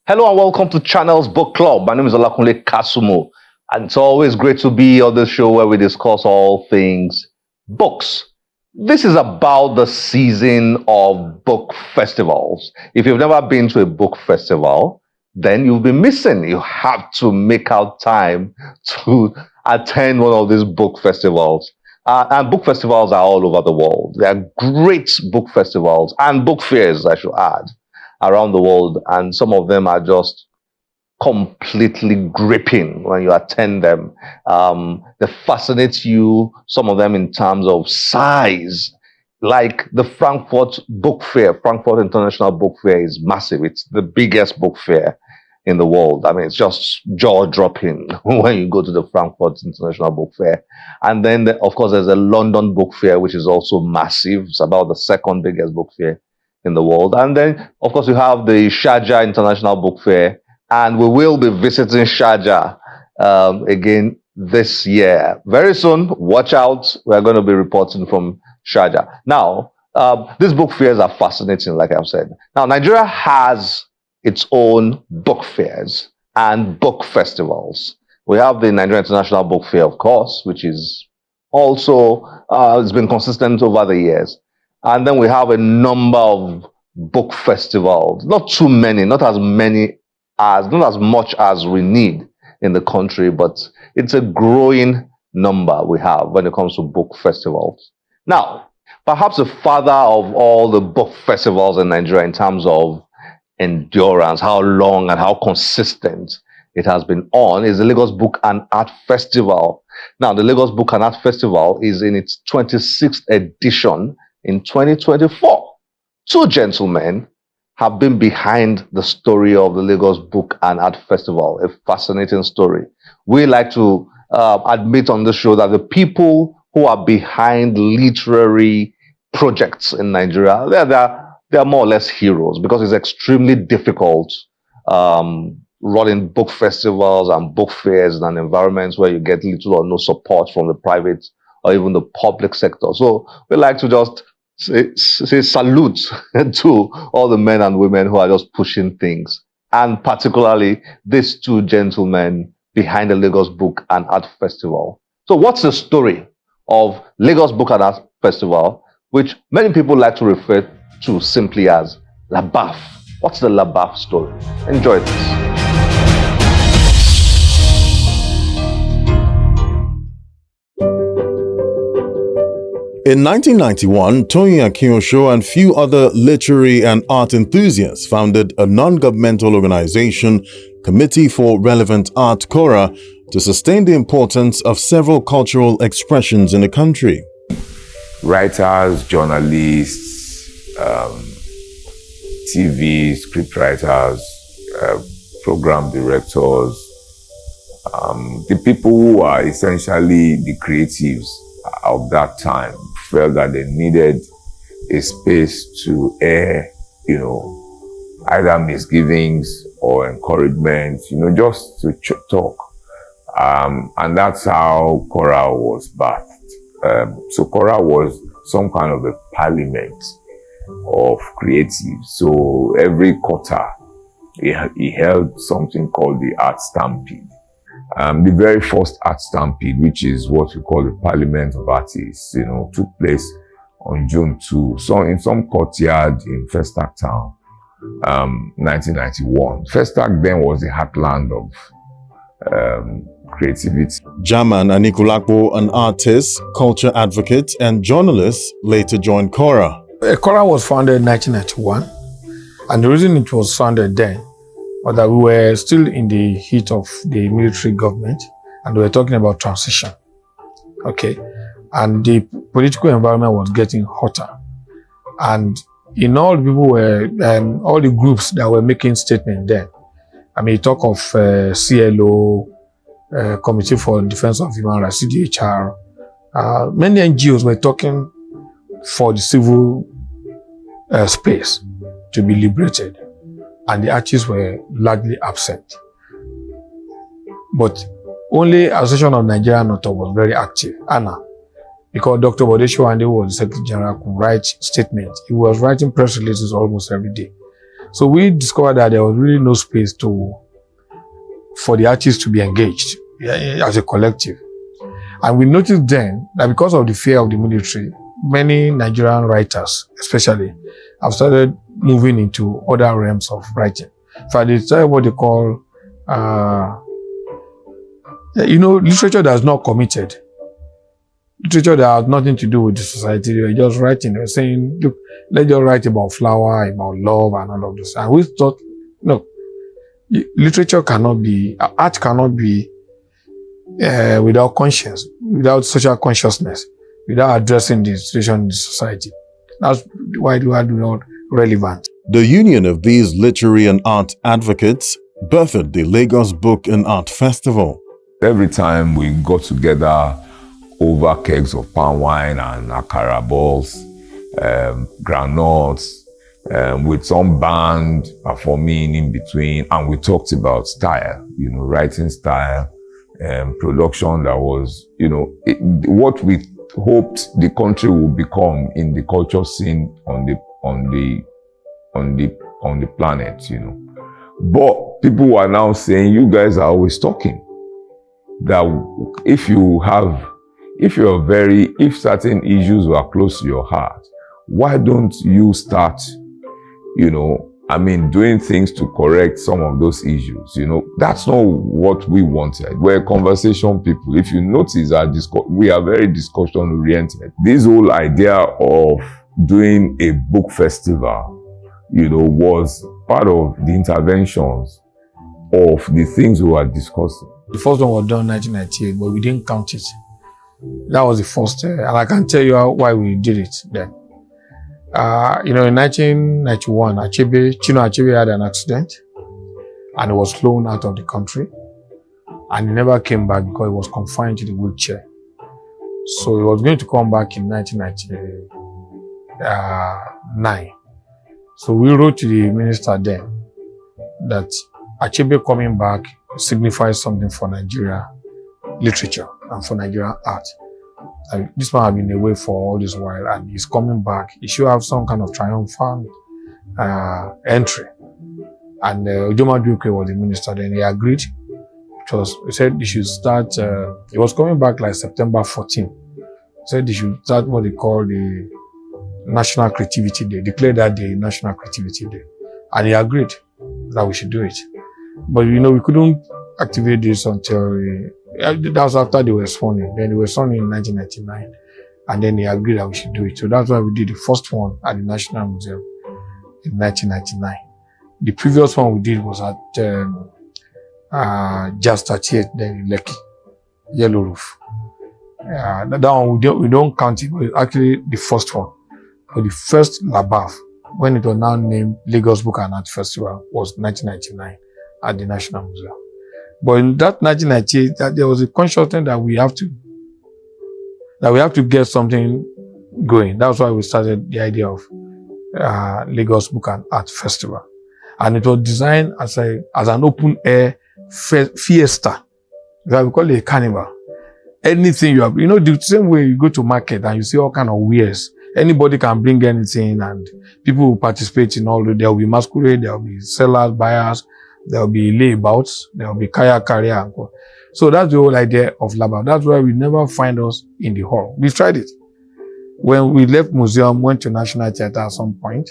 Hello and welcome to Channel's Book Club. My name is Olakunle Kasumo, and it's always great to be on the show where we discuss all things books. This is about the season of book festivals. If you've never been to a book festival, then you'll be missing. You have to make out time to attend one of these book festivals. And book festivals are all over the world. They are great book festivals and book fairs, I should add, around the world, and some of them are just completely gripping when you attend them. They fascinate you, some of them in terms of size. Like the Frankfurt Book Fair, Frankfurt International Book Fair is massive. It's the biggest book fair in the world. I mean, it's just jaw-dropping when you go to the Frankfurt International Book Fair. And then, of course, there's a London Book Fair, which is also massive. It's about the second biggest book fair in the world. And then, of course, you have the Sharjah International Book Fair, and we will be visiting Sharjah again this year. Very soon, watch out. We're going to be reporting from Sharjah. Now, these book fairs are fascinating, like I've said. Now, Nigeria has its own book fairs and book festivals. We have the Nigeria International Book Fair, of course, which is also, it's been consistent over the years. And then we have a number of book festivals, not too many, not as much as we need in the country, but it's a growing number we have when it comes to book festivals. Now, perhaps the father of all the book festivals in Nigeria in terms of endurance, how long and how consistent it has been on, is the Lagos Book and Art Festival. Now, the Lagos Book and Art Festival is in its 26th edition in 2024. Two gentlemen have been behind the story of the Lagos Book and Art Festival, a fascinating story. We like to admit on the show that the people who are behind literary projects in Nigeria, they're more or less heroes, because it's extremely difficult running book festivals and book fairs in environments where you get little or no support from the private or even the public sector. So we like to just say salute to all the men and women who are just pushing things, and particularly these two gentlemen behind the Lagos Book and Art Festival. So what's the story of Lagos Book and Art Festival, which many people like to refer to simply as LABAF? What's the LABAF story? Enjoy this. In 1991, Toyin Akinyosho and few other literary and art enthusiasts founded a non-governmental organization, Committee for Relevant Art, CORA, to sustain the importance of several cultural expressions in the country. Writers, journalists, TV scriptwriters, program directors, the people who are essentially the creatives of that time felt that they needed a space to air, either misgivings or encouragement, just to talk. And that's how CORA was birthed. So CORA was some kind of a parliament of creatives. So every quarter, he held something called the Art Stampede. The very first Art Stampede, which is what we call the Parliament of Artists, took place on June 2, so in some courtyard in Festac Town, 1991. Festac then was the heartland of creativity. Jaman Anikulapo, an artist, culture advocate, and journalist, later joined CORA. CORA was founded in 1991, and the reason it was founded then was that we were still in the heat of the military government, and we were talking about transition. Okay, and the political environment was getting hotter, and all the people were, all the groups that were making statements then. I mean, talk of CLO, Committee for Defense of Human Rights, CDHR. Many NGOs were talking for the civil space to be liberated, and the artists were largely absent. But only Association of Nigerian Authors was very active, ANA, because Dr. Bode Showande, who was the Secretary General, could write statements. He was writing press releases almost every day. So we discovered that there was really no space for the artists to be engaged as a collective. And we noticed then that because of the fear of the military, many Nigerian writers, especially, have started moving into other realms of writing. In fact, they started what they call, literature that is not committed. Literature that has nothing to do with the society. They're just writing. They're saying, look, let's just write about flower, about love, and all of this. And we thought, no, literature cannot be, art cannot be without conscience, without social consciousness, without addressing the situation in the society. That's why we are not relevant. The union of these literary and art advocates birthed the Lagos Book and Art Festival. Every time we got together over kegs of palm wine and akara balls, granuts, with some band performing in between, and we talked about style, writing style, production that was, what we hoped the country would become in the culture scene on the planet, But people are now saying, you guys are always talking. That if certain issues were close to your heart, why don't you start, doing things to correct some of those issues? That's not what we wanted. We're conversation people. If you notice, we are very discussion oriented. This whole idea of doing a book festival, was part of the interventions of the things we were discussing. The first one was done in 1998, but we didn't count it. That was the first, and I can tell you why we did it then. In 1991, Chino Achebe had an accident and he was flown out of the country, and he never came back because he was confined to the wheelchair. So he was going to come back in 1999. So we wrote to the minister then that Achebe coming back signifies something for Nigeria literature and for Nigerian art. This man has been away for all this while and he's coming back. He should have some kind of triumphant entry. And Ujoma Duke was the minister then. He agreed. He said they should start, he was coming back like September 14. He said they should start what they call the National Creativity Day, declare that day National Creativity Day. And he agreed that we should do it. But we couldn't activate this until that was after they were sworn in. Then they were sworn in 1999, and then they agreed that we should do it. So that's why we did the first one at the National Museum in 1999. The previous one we did was at Jazz 38, then in Lekki, Yellow Roof. That one we don't count it, but it's actually the first one. But the first LABAF, when it was now named Lagos Book and Art Festival, was 1999 at the National Museum. But in that 1998, there was a consciousness that we have to get something going. That's why we started the idea of Lagos Book and Art Festival. And it was designed as an open air fiesta. We call it a carnival. Anything you have, the same way you go to market and you see all kind of wares. Anybody can bring anything and people will participate in all. There will be masquerade, there will be sellers, buyers, there will be layabouts, there will be kayak carrier. So that's the whole idea of LABAF. That's why we never find us in the hall. We tried it. When we left museum, went to National Theatre at some point,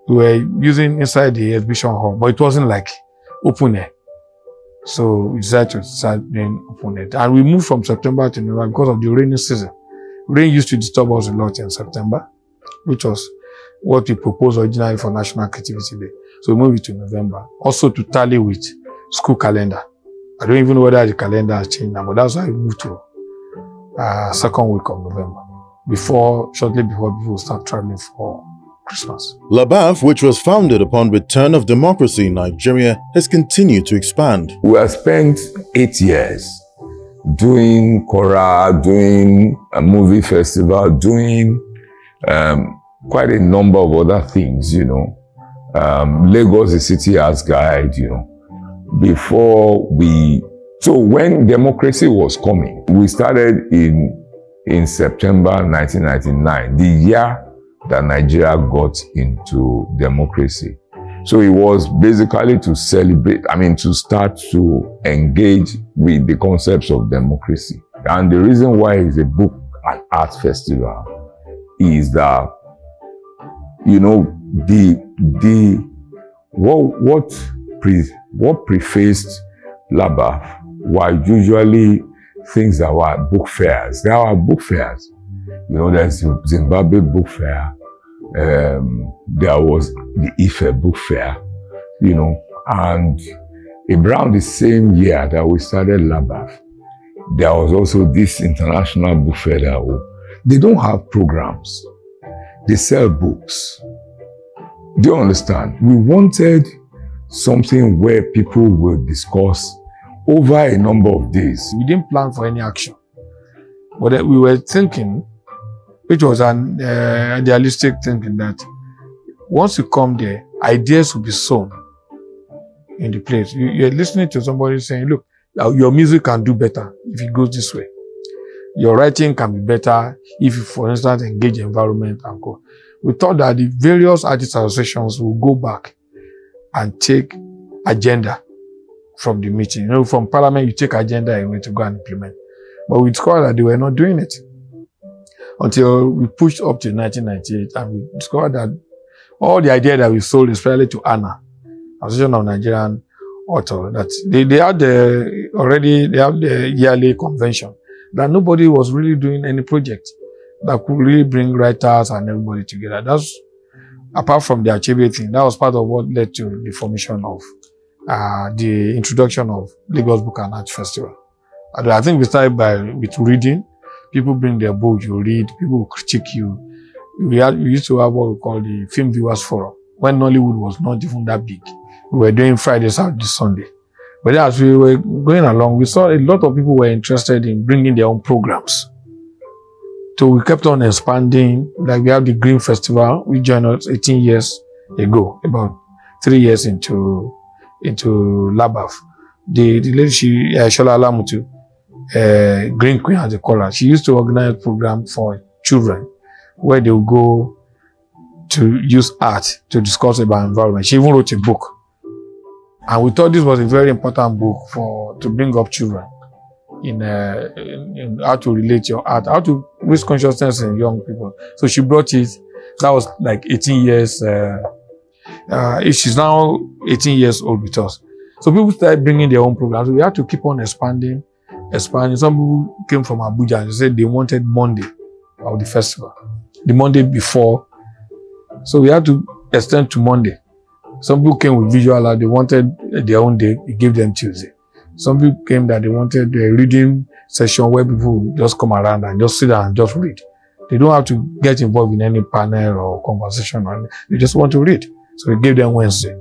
we were using inside the exhibition hall, but it wasn't like open air. So we decided to start doing open air. And we moved from September to November because of the rainy season. Rain used to disturb us a lot in September, which was what we proposed originally for National Creativity Day. So we moved it to November, also to tally with school calendar. I don't even know whether the calendar has changed now, but that's why we moved to second week of November, shortly before people start traveling for Christmas. LABAF, which was founded upon return of democracy in Nigeria, has continued to expand. We have spent 8 years doing CORA, doing a movie festival, doing quite a number of other things, Lagos, the city arts guide, So when democracy was coming, we started in September 1999, the year that Nigeria got into democracy. So it was basically to celebrate, to start to engage with the concepts of democracy. And the reason why it's a book and art festival is that, what prefaced LABAF were usually things that were book fairs. There are book fairs. There's the Zimbabwe Book Fair. There was the Ife Book Fair, and around the same year that we started LABAF, there was also this international book fair they don't have programs. They sell books. Do you understand? We wanted something where people will discuss over a number of days. We didn't plan for any action, but we were thinking, which was an idealistic thinking, that once you come there, ideas will be sown in the place. You're listening to somebody saying, look, your music can do better if it goes this way. Your writing can be better if you, for instance, engage environment and go. We thought that the various artists associations will go back and take agenda from the meeting. From Parliament, you take agenda away to go and implement. But we discovered that they were not doing it until we pushed up to 1998, and we discovered that all the idea that we sold, especially to ANA, Association of Nigerian Authors, that they had the yearly convention, that nobody was really doing any project that could really bring writers and everybody together. That's, apart from the Achebe thing, that was part of what led to the formation of the introduction of Lagos Book and Art Festival. And I think we started with reading. People bring their book, you read, people will critique you. We used to have what we call the Film Viewers Forum, when Nollywood was not even that big. We were doing Friday, Saturday, Sunday. But then as we were going along, we saw a lot of people were interested in bringing their own programs. So we kept on expanding. Like we have the Green Festival, we joined us 18 years ago, about 3 years into LABAF. The lady, Shola Alamutu, Green Queen as they call her, she used to organize programs for children where they would go to use art to discuss about environment. She even wrote a book. And we thought this was a very important book to bring up children in how to relate your art, how to raise consciousness in young people. So she brought it. That was like 18 years. She's now 18 years old with us. So people started bringing their own programs. We had to keep on expanding. Some people came from Abuja and said they wanted Monday of the festival, the Monday before. So we had to extend to Monday. Some people came with visual art. They wanted their own day. We gave them Tuesday. Some people came that they wanted a reading session where people just come around and just sit down and just read. They don't have to get involved in any panel or conversation. They just want to read. So we gave them Wednesday.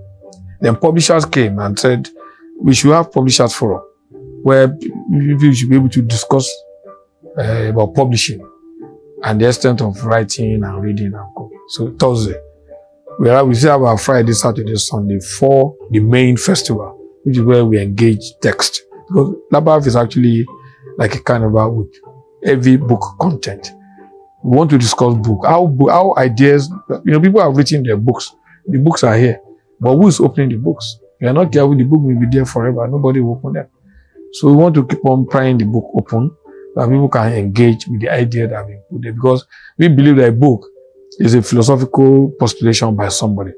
Then publishers came and said, we should have publishers forum where people should be able to discuss about publishing and the extent of writing and reading and co. So Thursday. We still have our Friday, Saturday, Sunday for the main festival, which is where we engage text. Because LABAF is actually like a carnival with heavy book content. We want to discuss book, how ideas, people have written their books. The books are here. But who is opening the books? We are not careful, the book will be there forever. Nobody will open them. So we want to keep on prying the book open so that people can engage with the idea that we put there. Because we believe that a book is a philosophical postulation by somebody.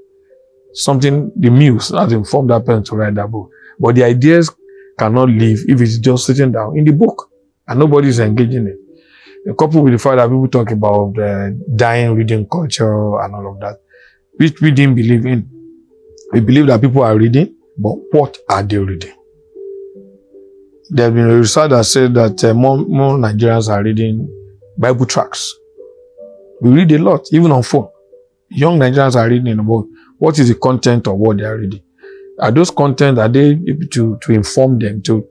Something, the muse has informed that person to write that book. But the ideas cannot live if it's just sitting down in the book and nobody is engaging it. Coupled with the fact that people talk about dying reading culture and all of that, which we didn't believe in. We believe that people are reading, but what are they reading? There has been a research that said that more Nigerians are reading Bible tracts. We read a lot, even on phone. Young Nigerians are reading about what is the content of what they are reading. Are those content, are they able to inform them, to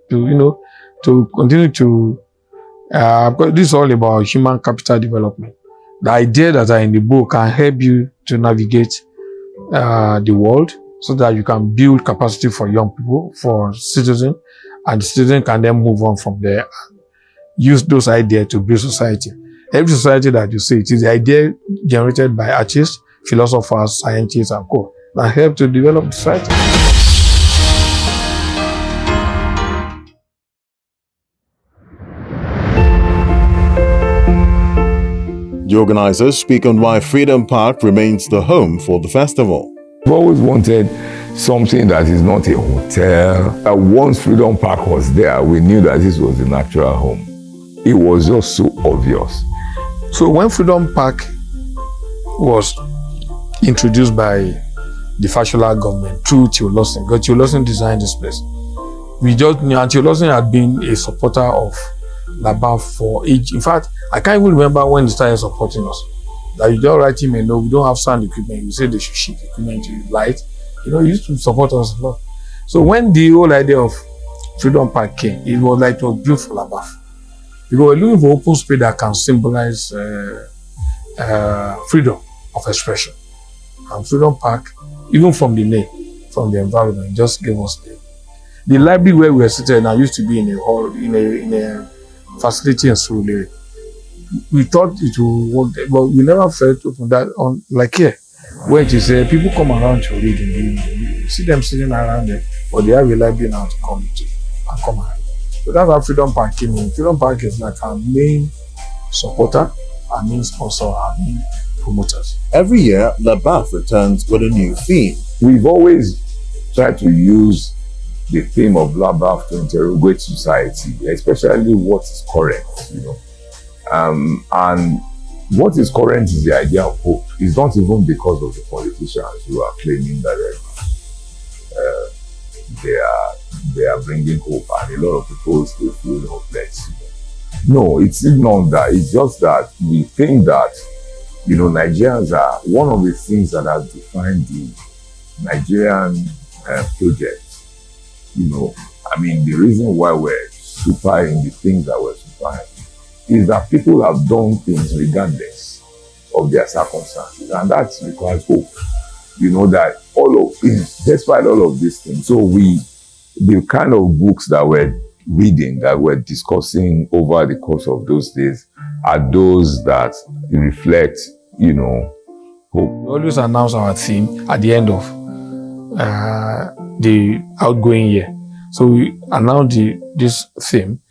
continue to, because this is all about human capital development. The idea that are in the book can help you to navigate the world so that you can build capacity for young people, for citizens, and the citizen can then move on from there and use those ideas to build society. Every society that you see, it is the idea generated by artists, philosophers, scientists, and co. that helped to develop the society. The organizers speak on why Freedom Park remains the home for the festival. I've always wanted something that is not a hotel. Once Freedom Park was there, we knew that this was the natural home. It was just so obvious. So when Freedom Park was introduced by the Fashola government through Theolosin, because Theolosin designed this place, we just knew, and Theolosin had been a supporter of LABAF for age. In fact, I can't even remember when they started supporting us. That you don't write him a note, we don't have sound equipment, you say they should ship equipment to you, light. You know, he used to support us a lot. So when the whole idea of Freedom Park came, it was like it was built for LABAF. Because we're looking for open space that can symbolize freedom of expression. And Freedom Park, even from the name, from the environment, just gave us the library where we were sitting now used to be in a hall, in a facility in Surulere. We thought it would work there, but we never felt open that on like here, where it is people come around to read in the evening. You see them sitting around there, but they have a library now to come to and come around. So that's how Freedom Park came in. Freedom Park is like our main supporter, our main sponsor, our main promoters. Every year, LABAF returns with a new theme. We've always tried to use the theme of LABAF to interrogate society, especially what is current, you know. And what is current is the idea of hope. It's not even because of the politicians who are claiming that they are bringing hope, and a lot of people still feel hopeless. No, it's not that. It's just that we think that, you know, Nigerians are one of the things that has defined the Nigerian project. You know, I mean, the reason why we're super in the things that we're super in is that people have done things regardless of their circumstances, and that requires hope. You know, that all of despite all of these things, so the kind of books that we're reading, that we're discussing over the course of those days, are those that reflect, you know, hope. We always announce our theme at the end of the outgoing year. So we announced this theme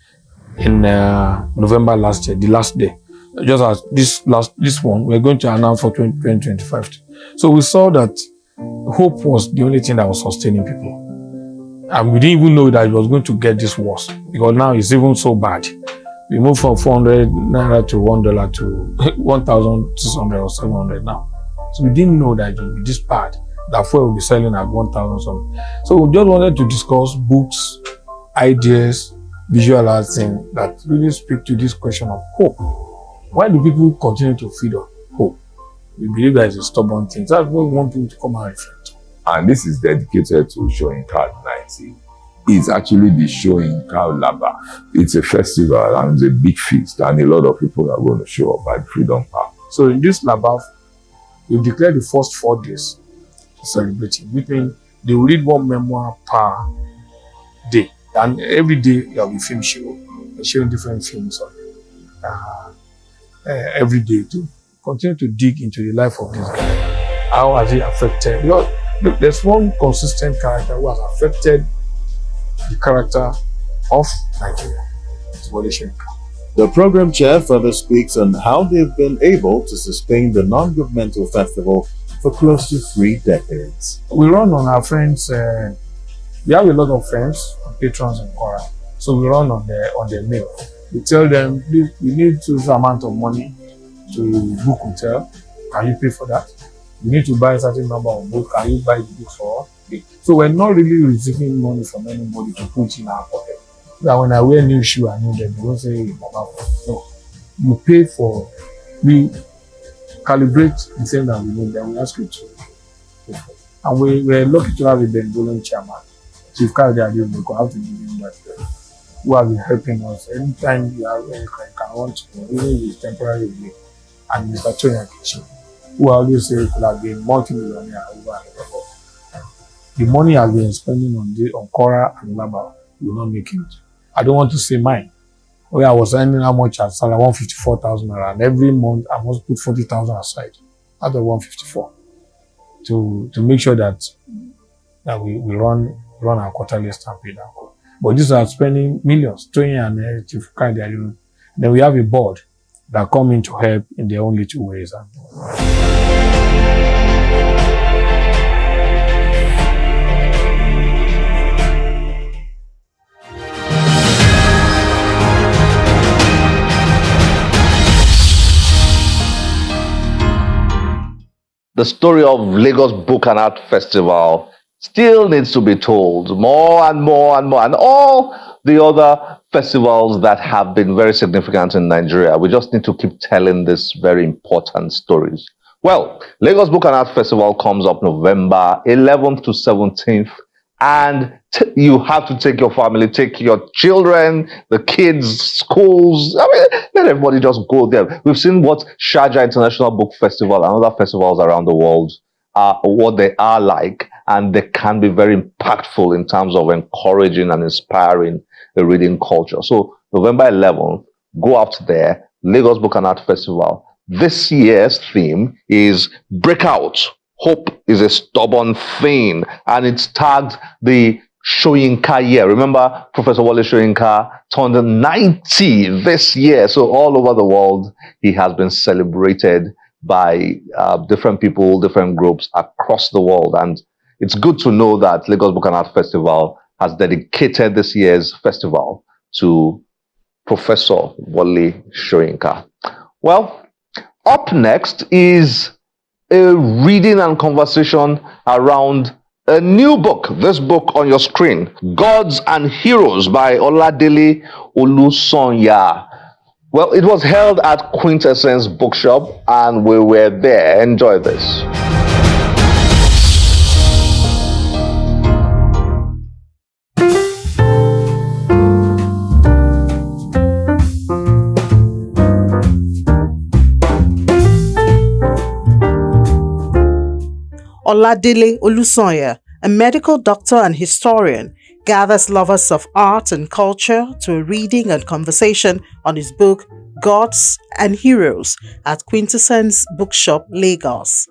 in November last year, the last day. Just as this one, we're going to announce for 2025. So we saw that hope was the only thing that was sustaining people. And we didn't even know that it was going to get this worse, because now it's even so bad. We moved from 400 naira to $1 to 1,600 or 700 now. So we didn't know that it would be this bad, that fuel will be selling at 1,000 something. So we just wanted to discuss books, ideas, visual arts things that really speak to this question of hope. Why do people continue to feed on hope? We believe that it's a stubborn thing. That's what we want people to come and reflect on. And this is dedicated to Showing Card 90. It's actually the Showing Card LABAF. It's a festival and it's a big feast, and a lot of people are going to show up at Freedom Park. So in this LABAF, we declared the first 4 days celebrating, which means they will read one memoir per day. And every day there will be film show. They're showing different films on every day to continue to dig into the life of this guy. How has he affected? Because look, there's one consistent character who has affected the character of Nigeria. It's Wole Soyinka. The program chair further speaks on how they've been able to sustain the non-governmental festival for close to 3 decades. We run on our friends. We have a lot of friends, patrons in CORA. So we run on their mail. We tell them, please, we need this amount of money to book hotel. Can you pay for that? We need to buy a certain number of books. Can you buy the books for us? So we're not really receiving money from anybody to put in our pocket. That when I wear new shoe, I know them. They don't say, no. You pay for, we calibrate the thing that we need, then we ask you to pay for. And we're lucky to have a Bengali chairman. Chief Khalid Adeyemo, have to give him that, who has been helping us. Anytime you have any kind, can want to, even if it's temporary relief. And Mr. Tonya Kitchen, who I always say could have been multi-millionaire over and above. The money I've been spending on CORA and LABAF will not make it. I don't want to say mine. Where I was earning how much at salary, 154,000 naira, and every month I must put 40,000 aside out of 154. to make sure that we run our quarterly stampede. But these are spending millions, throwing an to carry their own. Then we have a board that come in to help in their own little ways. The story of Lagos Book and Art Festival still needs to be told more and more and more, and all the other festivals that have been very significant in Nigeria. We just need to keep telling these very important stories. Well, Lagos Book and Art Festival comes up November 11th to 17th, and you have to take your family, take your children, the kids, schools. I mean, let everybody just go there. We've seen what Sharjah International Book Festival and other festivals around the world are, what they are like, and they can be very impactful in terms of encouraging and inspiring the reading culture. So November 11th, go out there, Lagos Book and Art Festival. This year's theme is Breakout. Hope is a stubborn thing, and it's tagged the Soyinka year. Remember, Professor Wale Soyinka turned 90 this year. So all over the world, he has been celebrated by different people, different groups across the world. And it's good to know that Lagos Book and Art Festival has dedicated this year's festival to Professor Wale Soyinka. Well, up next is a reading and conversation around a new book. This book on your screen, Gods and Heroes by Oladele Olusanya. Well, it was held at Quintessence Bookshop, and we were there. Enjoy this. Oladele Olusanya, a medical doctor and historian, gathers lovers of art and culture to a reading and conversation on his book, Gods and Heroes, at Quintessence Bookshop, Lagos.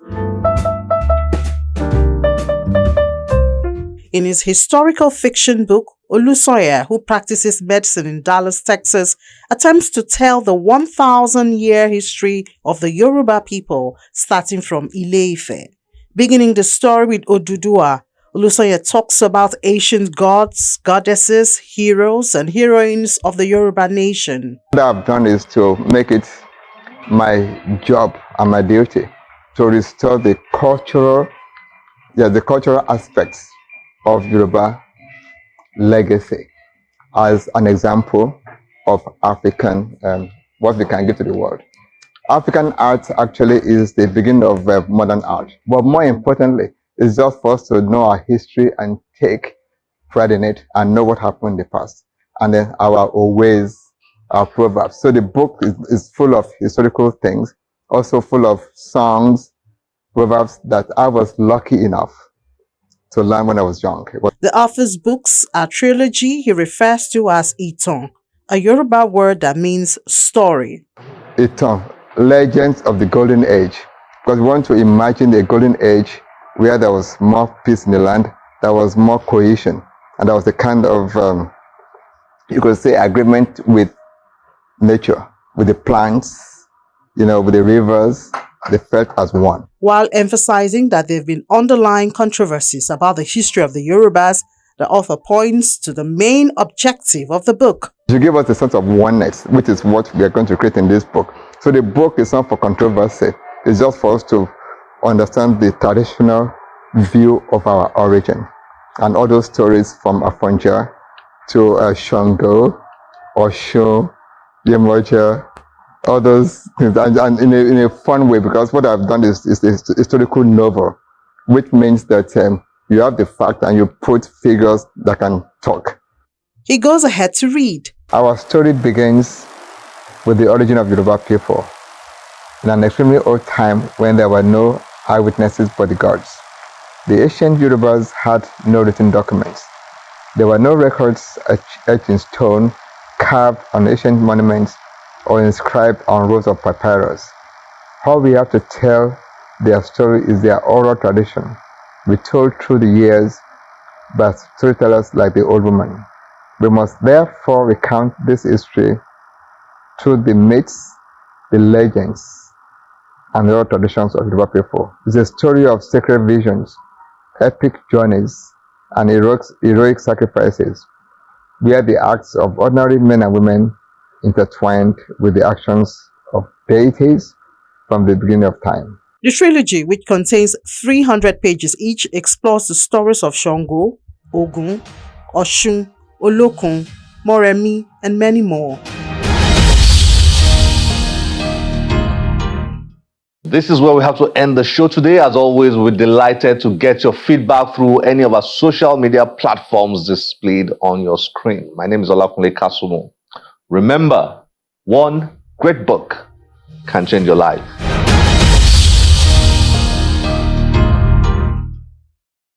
In his historical fiction book, Olusanya, who practices medicine in Dallas, Texas, attempts to tell the 1,000-year history of the Yoruba people, starting from Ile-Ife. Beginning the story with Oduduwa, Olusanya talks about ancient gods, goddesses, heroes, and heroines of the Yoruba nation. What I've done is to make it my job and my duty to restore the cultural aspects of Yoruba legacy as an example of African, what we can give to the world. African art actually is the beginning of modern art. But more importantly, it's just for us to know our history and take pride in it and know what happened in the past. And then our ways, our proverbs. So the book is full of historical things, also full of songs, proverbs that I was lucky enough to learn when I was young. The author's books are trilogy he refers to as Itan, a Yoruba word that means story. Itan, legends of the golden age, because we want to imagine a golden age where there was more peace in the land, there was more cohesion, and there was a kind of, you could say, agreement with nature, with the plants, with the rivers. They felt as one. While emphasizing that there have been underlying controversies about the history of the Yorubas, the author points to the main objective of the book. To give us a sense of oneness, which is what we are going to create in this book. So the book is not for controversy. It's just for us to understand the traditional view of our origin. And all those stories from Afonja to Shango, Osho, Yemoja, all those things. And in a fun way, because what I've done is a historical novel, which means that you have the fact and you put figures that can talk. He goes ahead to read. Our story begins with the origin of Yoruba people in an extremely old time when there were no eyewitnesses but the gods. The ancient Yorubas had no written documents. There were no records etched in stone, carved on ancient monuments, or inscribed on rolls of papyrus. All we have to tell Their story is their oral tradition, retold through the years by storytellers like the old woman. We must therefore recount this history through the myths, the legends, and the oral traditions of the Yoruba people. It's a story of sacred visions, epic journeys, and heroic sacrifices, where the acts of ordinary men and women intertwined with the actions of deities from the beginning of time. The trilogy, which contains 300 pages each, explores the stories of Shango, Ogun, Oshun, Olokun, Moremi, and many more. This is where we have to end the show today. As always, we're delighted to get your feedback through any of our social media platforms displayed on your screen. My name is Olakunle Kasumo. Remember, one great book can change your life.